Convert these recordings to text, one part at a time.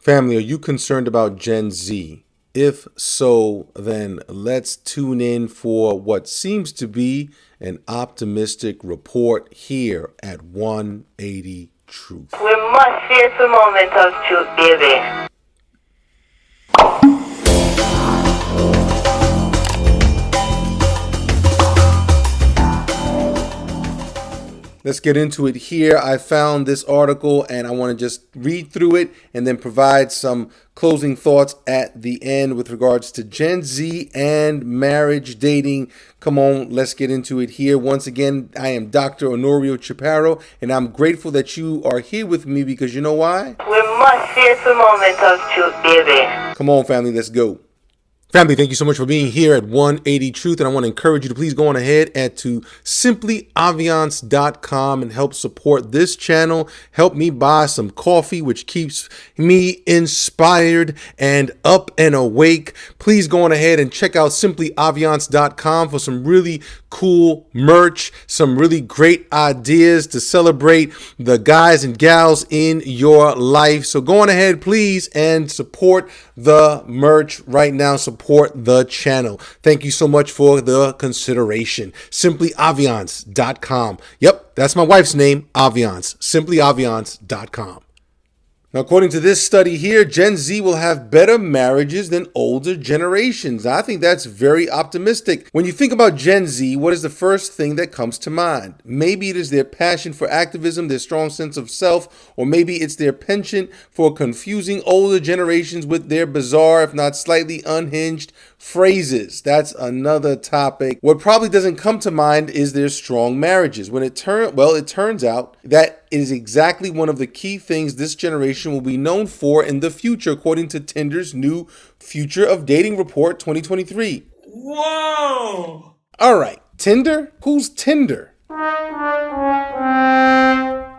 Family, are you concerned about Gen Z? If so, then let's tune in for what seems to be an optimistic report here at 180 Truth. We must face the moment of truth, baby. Let's get into it here. I found this article and I want to just read through it and then provide some closing thoughts at the end with regards to Gen Z and marriage dating. Come on, let's get into it here. Once again, I am Dr. Honorio Chaparro, and I'm grateful that you are here with me because you know why? We must face the moment of truth, baby. Come on, family, let's go. Family, thank you so much for being here at 180 Truth, and I want to encourage you to please go on ahead and to simplyaviance.com and help support this channel. Help me buy some coffee, which keeps me inspired and up and awake. Please go on ahead and check out simplyaviance.com for some really cool merch, some really great ideas to celebrate the guys and gals in your life. So go on ahead, please, and support the merch right now. Support the channel. Thank you so much for the consideration. Simplyaviance.com. Yep, that's my wife's name, Aviance. Simplyaviance.com. Now, according to this study here, Gen Z will have better marriages than older generations. I think that's very optimistic. When you think about Gen Z, what is the first thing that comes to mind? Maybe it is their passion for activism, their strong sense of self, or maybe it's their penchant for confusing older generations with their bizarre, if not slightly unhinged, phrases. That's another topic. What probably doesn't come to mind is their strong marriages. It turns out that it is exactly one of the key things this generation will be known for in the future, according to Tinder's new Future of Dating Report 2023. Whoa! All right, Tinder? Who's Tinder?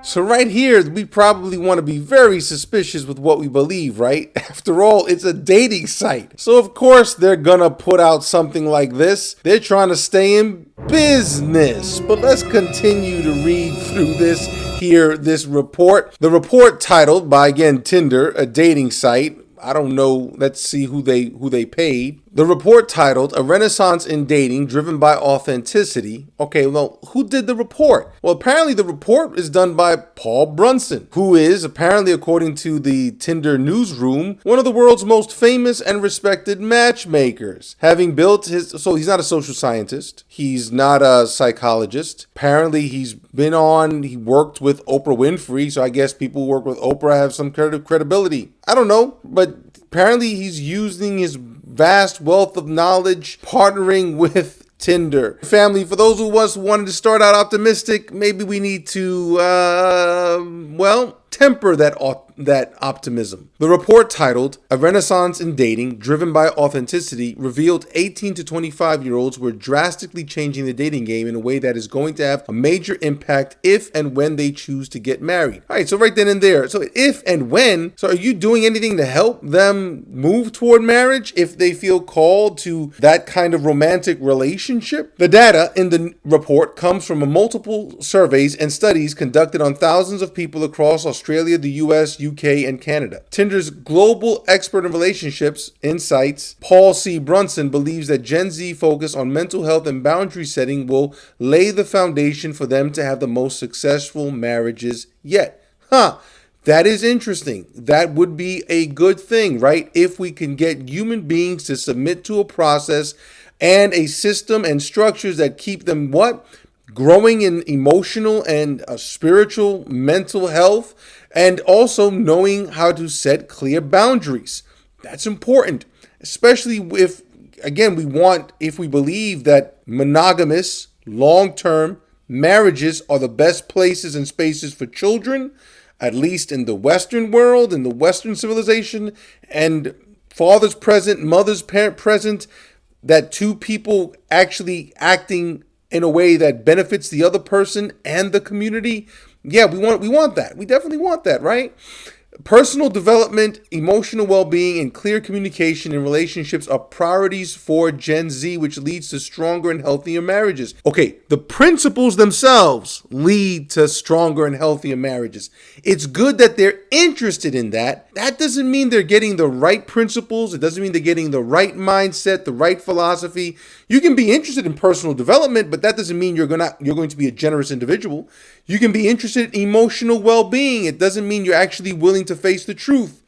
So right here, we probably want to be very suspicious with what we believe, right? After all, it's a dating site. So of course, they're gonna put out something like this. They're trying to stay in business. But let's continue to read through this report. The report titled by, again, Tinder, a dating site. I don't know. Let's see who they paid. The report titled A Renaissance in Dating Driven by Authenticity. Okay, well, who did the report? Well, apparently the report is done by Paul Brunson, who is, apparently according to the Tinder newsroom, one of the world's most famous and respected matchmakers. Having built so he's not a social scientist. He's not a psychologist. Apparently he worked with Oprah Winfrey, so I guess people who work with Oprah have some credibility. I don't know, but apparently he's using his vast wealth of knowledge partnering with Tinder. Family, for those of us who wanted to start out optimistic, maybe we need to, temper that optimism. The report titled A Renaissance in Dating Driven by Authenticity revealed 18 to 25-year-olds were drastically changing the dating game in a way that is going to have a major impact if and when they choose to get married. All right, so right then and there. So if and when, so are you doing anything to help them move toward marriage if they feel called to that kind of romantic relationship? The data in the report comes from multiple surveys and studies conducted on thousands of people across Australia, the US, UK, and Canada. Tinder's global expert in relationships insights, Paul C. Brunson, believes that Gen Z focus on mental health and boundary setting will lay the foundation for them to have the most successful marriages yet. That is interesting. That would be a good thing, right? If we can get human beings to submit to a process and a system and structures that keep them growing in emotional and spiritual mental health, and also knowing how to set clear boundaries. That's important, especially if we believe that monogamous, long-term marriages are the best places and spaces for children, at least in the Western world, in the Western civilization, and fathers present, mothers present, that two people actually acting in a way that benefits the other person and the community. Yeah, we want that. We definitely want that, right? Personal development, emotional well-being, and clear communication in relationships are priorities for Gen Z, which leads to stronger and healthier marriages. Okay, the principles themselves lead to stronger and healthier marriages. It's good that they're interested in that. That doesn't mean they're getting the right principles. It doesn't mean they're getting the right mindset, the right philosophy. You can be interested in personal development, but that doesn't mean you're going to be a generous individual. You can be interested in emotional well-being. It doesn't mean you're actually willing to face the truth.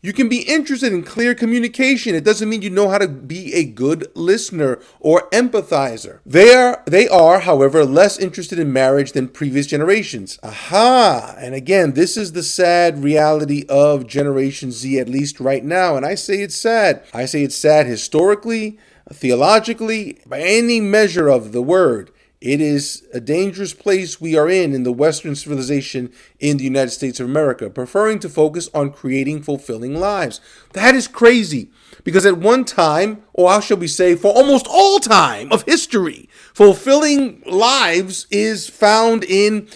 You can be interested in clear communication. It doesn't mean you know how to be a good listener or empathizer. They are, however, less interested in marriage than previous generations. Aha! And again, this is the sad reality of Generation Z, at least right now. And I say it's sad. I say it's sad historically, theologically, by any measure of the word. It is a dangerous place we are in the Western civilization in the United States of America, preferring to focus on creating fulfilling lives. That is crazy, because at one time, or how shall we say, for almost all time of history, fulfilling lives is found in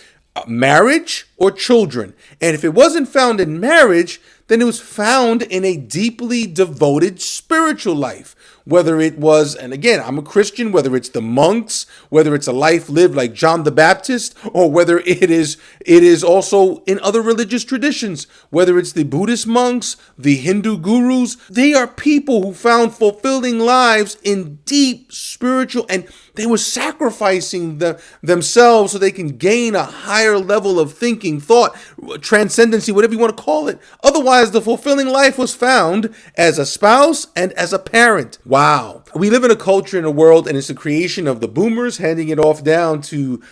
marriage or children. And if it wasn't found in marriage, then it was found in a deeply devoted spiritual life. Whether it was, and again, I'm a Christian, whether it's the monks, whether it's a life lived like John the Baptist, or whether it is also in other religious traditions, whether it's the Buddhist monks, the Hindu gurus, they are people who found fulfilling lives in deep spiritual, and they were sacrificing themselves so they can gain a higher level of thinking, thought, transcendency, whatever you want to call it. Otherwise, the fulfilling life was found as a spouse and as a parent. Wow. We live in a culture, in a world, and it's a creation of the boomers handing it off down to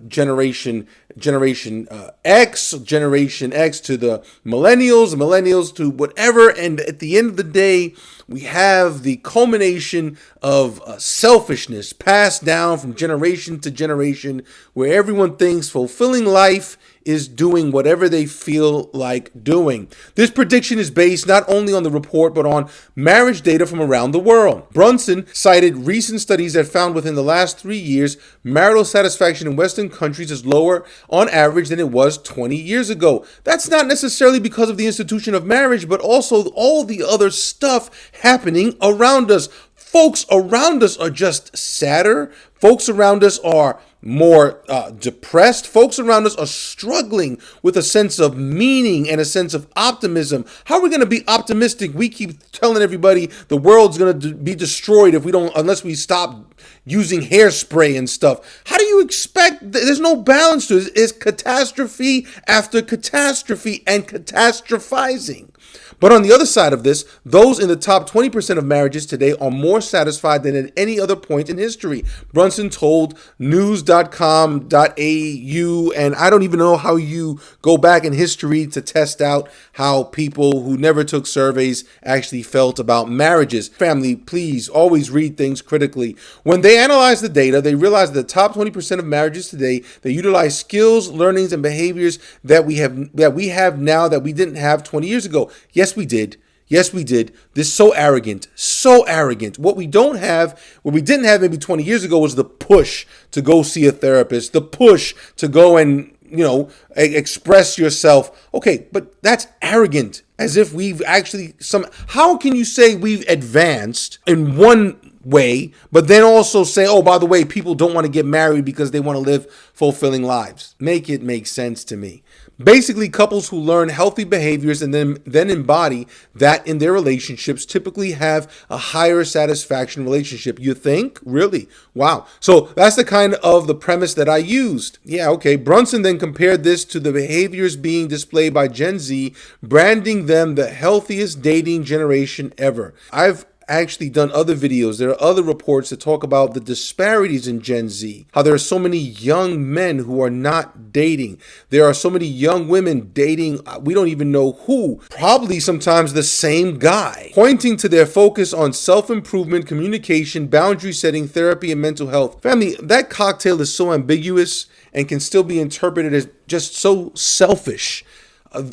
Generation X to the millennials to whatever. And at the end of the day, we have the culmination of selfishness passed down from generation to generation, where everyone thinks fulfilling life is doing whatever they feel like doing. This prediction is based not only on the report, but on marriage data from around the world. Brunson cited recent studies that found within the last 3 years, marital satisfaction in Western countries is lower on average than it was 20 years ago. That's not necessarily because of the institution of marriage, but also all the other stuff happening around us. Folks around us are just sadder. Folks around us are more depressed. Folks around us are struggling with a sense of meaning and a sense of optimism. How are we going to be optimistic? We keep telling everybody the world's going to be destroyed unless we stop using hairspray and stuff. How do you expect? There's no balance to it. It's catastrophe after catastrophe and catastrophizing. But on the other side of this, those in the top 20% of marriages today are more satisfied than at any other point in history. Brunson told news.com.au, and I don't even know how you go back in history to test out how people who never took surveys actually felt about marriages. Family, please always read things critically. When they analyzed the data, they realized that the top 20% of marriages today, they utilize skills, learnings, and behaviors that we have now that we didn't have 20 years ago. Yes, we did. Yes, we did. This is so arrogant. So arrogant. What we didn't have maybe 20 years ago was the push to go see a therapist, the push to go and, express yourself. Okay, but that's arrogant. As if we've actually how can you say we've advanced in one way, but then also say, oh, by the way, people don't want to get married because they want to live fulfilling lives? Make it make sense to me. Basically, couples who learn healthy behaviors and then embody that in their relationships typically have a higher satisfaction relationship. You think? Really? Wow. So that's the kind of the premise that I used. Yeah, okay. Brunson then compared this to the behaviors being displayed by Gen Z, branding them the healthiest dating generation ever. I've actually done other videos. There are other reports that talk about the disparities in Gen Z, how there are so many young men who are not dating. There are so many young women dating, we don't even know who, probably sometimes the same guy, pointing to their focus on self-improvement, communication, boundary setting, therapy, and mental health. Family, that cocktail is so ambiguous and can still be interpreted as just so selfish.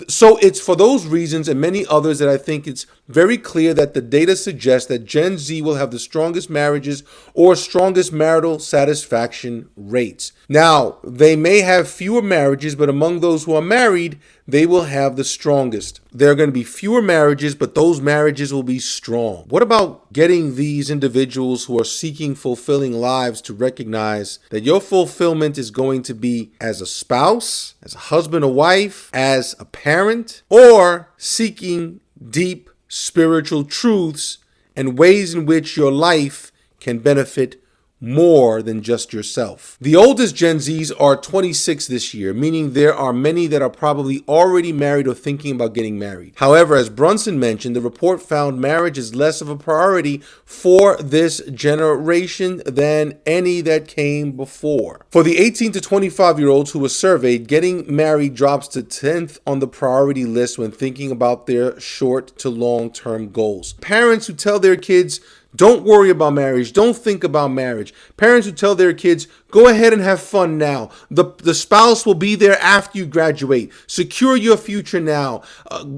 So it's for those reasons and many others that I think it's very clear that the data suggests that Gen Z will have the strongest marriages or strongest marital satisfaction rates. Now, they may have fewer marriages, but among those who are married, they will have the strongest. There are going to be fewer marriages, but those marriages will be strong. What about getting these individuals who are seeking fulfilling lives to recognize that your fulfillment is going to be as a spouse, as a husband or wife, as a parent, or seeking deep spiritual truths and ways in which your life can benefit more than just yourself. The oldest Gen Zs are 26 this year, meaning there are many that are probably already married or thinking about getting married. However, as Brunson mentioned, the report found marriage is less of a priority for this generation than any that came before. For the 18 to 25-year-olds who were surveyed, getting married drops to 10th on the priority list when thinking about their short to long-term goals. Parents who tell their kids, don't worry about marriage. Don't think about marriage. Parents who tell their kids, go ahead and have fun now. The spouse will be there after you graduate. Secure your future now.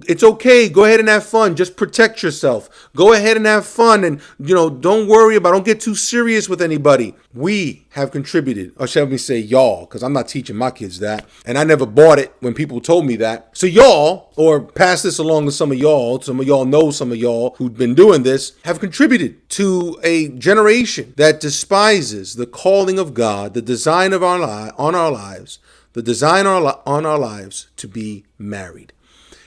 It's okay. Go ahead and have fun. Just protect yourself. Go ahead and have fun. And, don't worry don't get too serious with anybody. We have contributed, or shall we say y'all, because I'm not teaching my kids that. And I never bought it when people told me that. So y'all, or pass this along to some of y'all know some of y'all who've been doing this, have contributed to a generation that despises the calling of God, the design of on our lives to be married.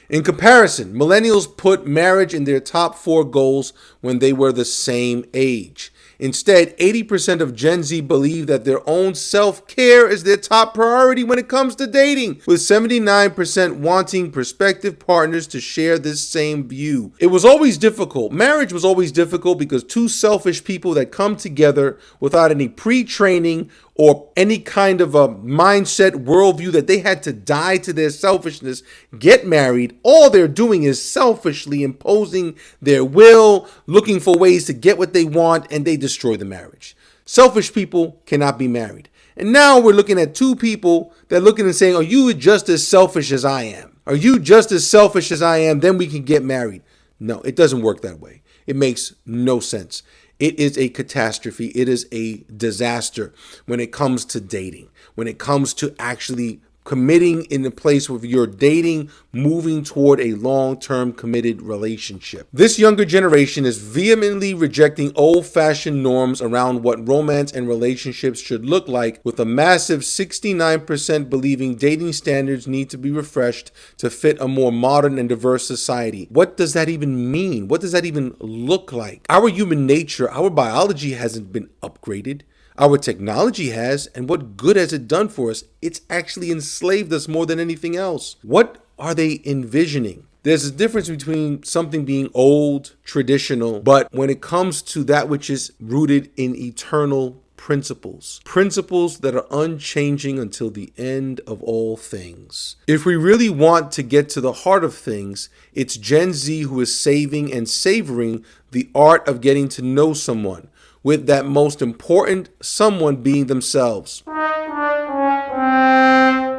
In comparison, millennials put marriage in their top 4 goals when they were the same age. Instead, 80% of Gen Z believe that their own self-care is their top priority when it comes to dating, with 79% wanting prospective partners to share this same view. It was always difficult. Marriage was always difficult because two selfish people that come together without any pre-training or any kind of a mindset, worldview that they had to die to their selfishness, get married. All they're doing is selfishly imposing their will, looking for ways to get what they want, and they destroy the marriage. Selfish people cannot be married. And now we're looking at two people that are looking and saying, are you just as selfish as I am? Are you just as selfish as I am? Then we can get married. No, it doesn't work that way. It makes no sense. It is a catastrophe. It is a disaster when it comes to dating, when it comes to actually committing in the place where you're dating, moving toward a long-term committed relationship. This younger generation is vehemently rejecting old-fashioned norms around what romance and relationships should look like, with a massive 69% believing dating standards need to be refreshed to fit a more modern and diverse society. What does that even mean? What does that even look like? Our human nature, our biology hasn't been upgraded. Our technology has, and what good has it done for us? It's actually enslaved us more than anything else. What are they envisioning? There's a difference between something being old, traditional, but when it comes to that which is rooted in eternal principles that are unchanging until the end of all things. If we really want to get to the heart of things, it's Gen Z who is saving and savoring the art of getting to know someone, with that most important someone being themselves.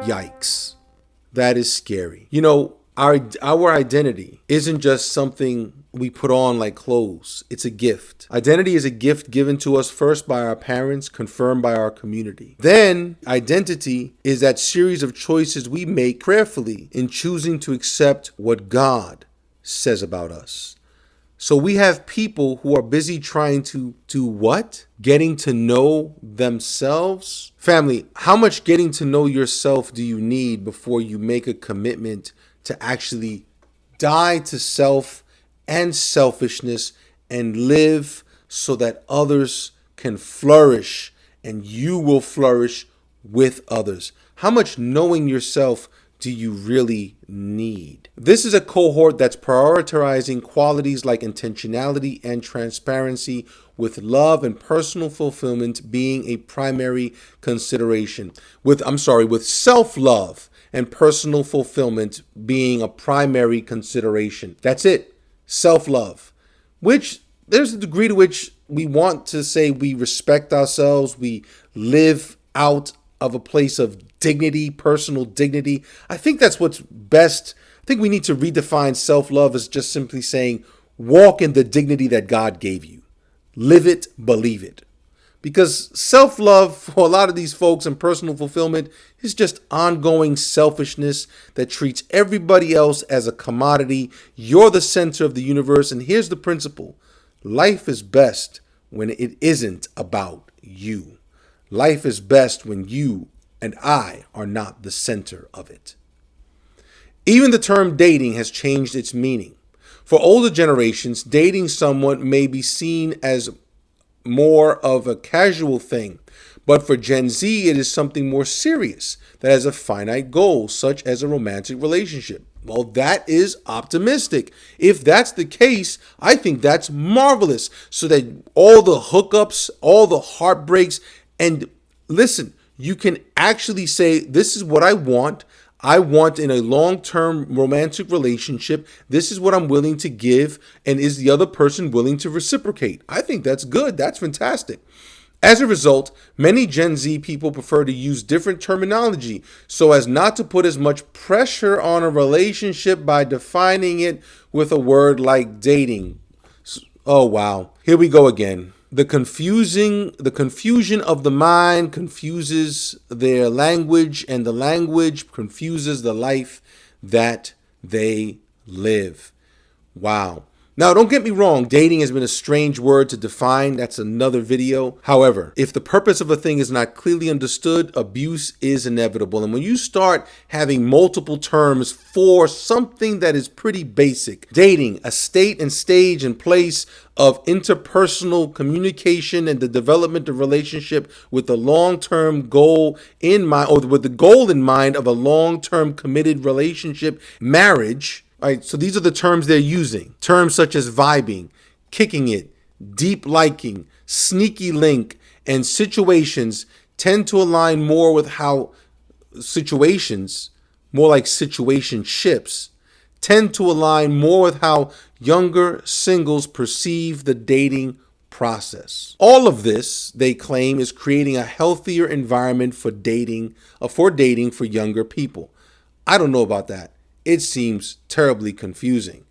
Yikes. That is scary. Our identity isn't just something we put on like clothes. It's a gift. Identity is a gift given to us first by our parents, confirmed by our community. Then identity is that series of choices we make prayerfully in choosing to accept what God says about us. So we have people who are busy trying to do what? Getting to know themselves. Family, how much getting to know yourself do you need before you make a commitment to actually die to self and selfishness and live so that others can flourish and you will flourish with others? How much knowing yourself do you really need? This is a cohort that's prioritizing qualities like intentionality and transparency, with love and personal fulfillment being a primary consideration. With self-love and personal fulfillment being a primary consideration. That's it. Self-love. Which there's a degree to which we want to say we respect ourselves, we live out of a place of dignity, personal dignity. I think that's what's best. I think we need to redefine self-love as just simply saying, walk in the dignity that God gave you. Live it, believe it. Because self-love for a lot of these folks and personal fulfillment is just ongoing selfishness that treats everybody else as a commodity. You're the center of the universe. And here's the principle. Life is best when it isn't about you. Life is best when you and I are not the center of it. Even the term dating has changed its meaning. For older generations, dating someone may be seen as more of a casual thing. But for Gen Z, it is something more serious that has a finite goal, such as a romantic relationship. Well, that is optimistic. If that's the case, I think that's marvelous. So that all the hookups, all the heartbreaks, and listen, you can actually say, this is what I want. I want in a long-term romantic relationship. This is what I'm willing to give. And is the other person willing to reciprocate? I think that's good. That's fantastic. As a result, many Gen Z people prefer to use different terminology so as not to put as much pressure on a relationship by defining it with a word like dating. Oh, wow. Here we go again. The confusion of the mind confuses their language, and the language confuses the life that they live. Wow. Now, don't get me wrong, dating has been a strange word to define. That's another video. However, if the purpose of a thing is not clearly understood, abuse is inevitable. And when you start having multiple terms for something that is pretty basic, dating, a state and stage and place of interpersonal communication and the development of relationship with the long-term goal in mind, or with the goal in mind of a long-term committed relationship, marriage. All right, so these are the terms they're using. Terms such as vibing, kicking it, deep liking, sneaky link, and situations tend to align more with how situations, more like situationships, tend to align more with how younger singles perceive the dating process. All of this, they claim, is creating a healthier environment for dating for younger people. I don't know about that. It seems terribly confusing.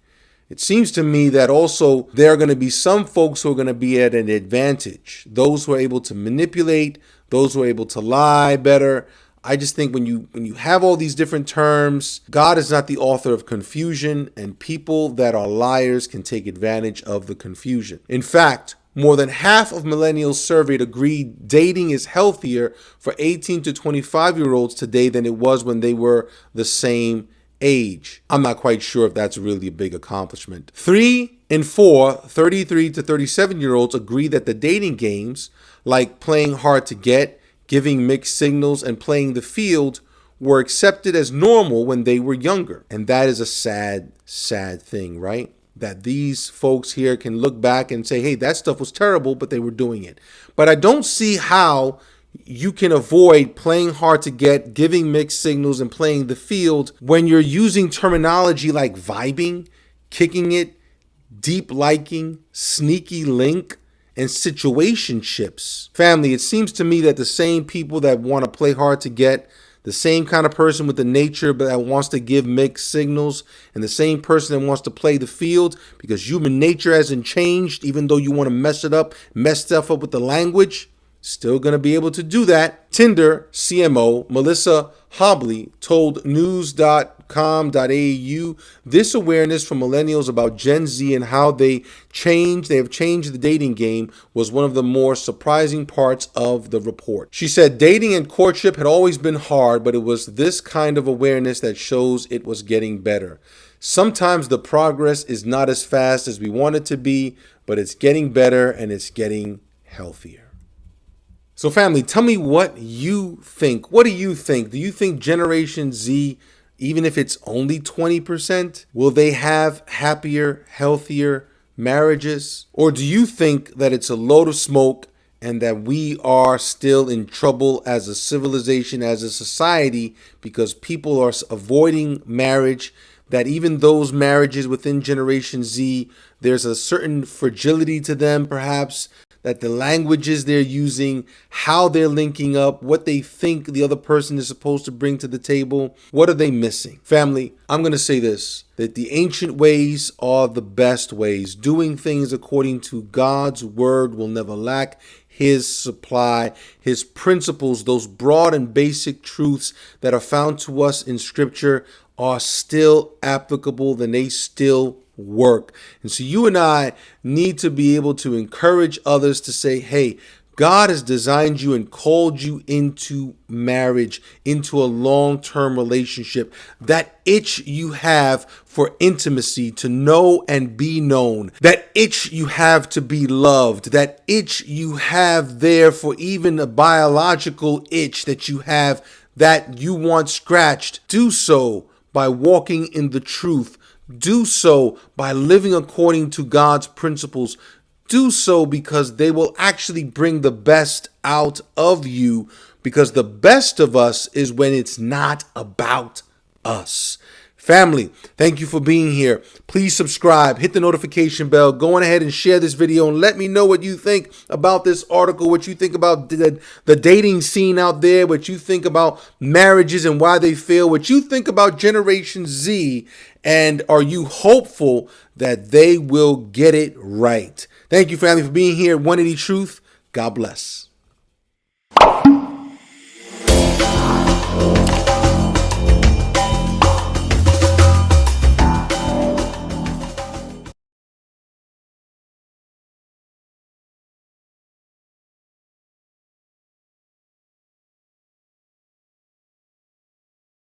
It seems to me that also there are going to be some folks who are going to be at an advantage. Those who are able to manipulate, those who are able to lie better. I just think when you have all these different terms, God is not the author of confusion, and people that are liars can take advantage of the confusion. In fact, more than half of millennials surveyed agreed dating is healthier for 18 to 25-year-olds today than it was when they were the same age. I'm not quite sure if that's really a big accomplishment. 3 in 4 33 to 37-year-olds agree that the dating games, like playing hard to get, giving mixed signals, and playing the field, were accepted as normal when they were younger. And that is a sad, sad thing, right? That these folks here can look back and say, hey, that stuff was terrible, but they were doing it. But I don't see how you can avoid playing hard to get, giving mixed signals, and playing the field when you're using terminology like vibing, kicking it, deep liking, sneaky link, and situationships. Family, it seems to me that the same people that want to play hard to get, the same kind of person with the nature but that wants to give mixed signals, and the same person that wants to play the field because human nature hasn't changed, even though you want to mess stuff up with the language, still going to be able to do that. Tinder CMO Melissa Hobley told news.com.au this awareness from millennials about Gen Z and how they have changed the dating game was one of the more surprising parts of the report. She said dating and courtship had always been hard, but it was this kind of awareness that shows it was getting better. Sometimes the progress is not as fast as we want it to be, but it's getting better and it's getting healthier. So family, tell me what you think. What do you think? Do you think Generation Z, even if it's only 20%, will they have happier, healthier marriages? Or do you think that it's a load of smoke and that we are still in trouble as a civilization, as a society, because people are avoiding marriage, that even those marriages within Generation Z, there's a certain fragility to them perhaps, that the languages they're using, how they're linking up, what they think the other person is supposed to bring to the table, what are they missing? Family, I'm going to say this, that the ancient ways are the best ways. Doing things according to God's word will never lack. his supply, his principles, those broad and basic truths that are found to us in scripture are still applicable, then they still work. And so you and I need to be able to encourage others to say, hey, God has designed you and called you into marriage, into a long-term relationship. That itch you have for intimacy, to know and be known, that itch you have to be loved, that itch you have there for even a biological itch that you have that you want scratched, do so by walking in the truth. Do so by living according to God's principles. Do so because they will actually bring the best out of you, because the best of us is when it's not about us. Family, thank you for being here. Please subscribe, hit the notification bell, go on ahead and share this video and let me know what you think about this article, what you think about the dating scene out there, what you think about marriages and why they fail, what you think about Generation Z, and are you hopeful that they will get it right? Thank you, family, for being here. 180 Truth. God bless.